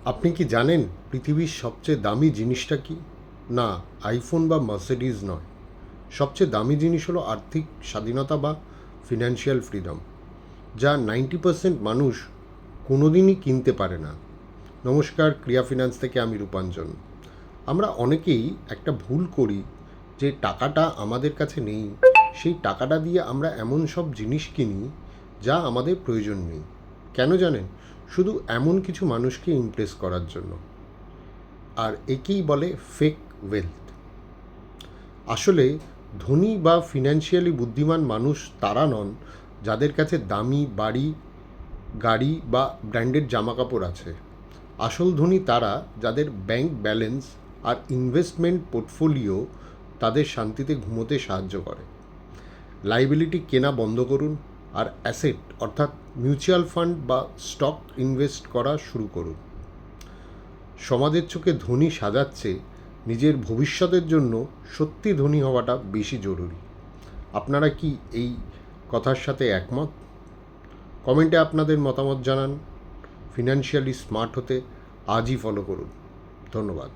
আপনি কি জানেন পৃথিবীর সবচেয়ে দামি জিনিসটা কি? না, আইফোন বা মার্সিডিজ নয়। সবচেয়ে দামি জিনিস হলো আর্থিক স্বাধীনতা বা ফিনান্সিয়াল ফ্রিডম, যা 90% মানুষ কোনোদিনই কিনতে পারে না। নমস্কার, ক্রিয়া ফিনান্স থেকে আমি রূপাঞ্জন। আমরা অনেকেই একটা ভুল করি, যে টাকাটা আমাদের কাছে নেই, সেই টাকাটা দিয়ে আমরা এমন সব জিনিস কিনি যা আমাদের প্রয়োজন নেই। কেন জানেন? শুধু এমন কিছু মানুষকে ইমপ্রেস করার জন্য। আর একেই বলে ফেক ওয়েলথ। আসলে ধনী বা ফিনান্সিয়ালি বুদ্ধিমান মানুষ তারা নন যাদের কাছে দামি বাড়ি, গাড়ি বা ব্র্যান্ডেড জামাকাপড় আছে। আসল ধনী তারা যাদের ব্যাংক ব্যালেন্স আর ইনভেস্টমেন্ট পোর্টফোলিও তাদের শান্তিতে ঘুমোতে সাহায্য করে। লাইবিলিটি কেনা বন্ধ করুন আর অ্যাসেট অর্থাৎ মিউচুয়াল ফান্ড বা স্টক ইনভেস্ট করা শুরু করুন। সমাজের চোখে ধনী সাজাচ্ছে, নিজের ভবিষ্যতের জন্য সত্যি ধনী হওয়াটা বেশি জরুরি। আপনারা কি এই কথার সাথে একমত? কমেন্টে আপনাদের মতামত জানান। ফিনান্সিয়ালি স্মার্ট হতে আজই ফলো করুন। ধন্যবাদ।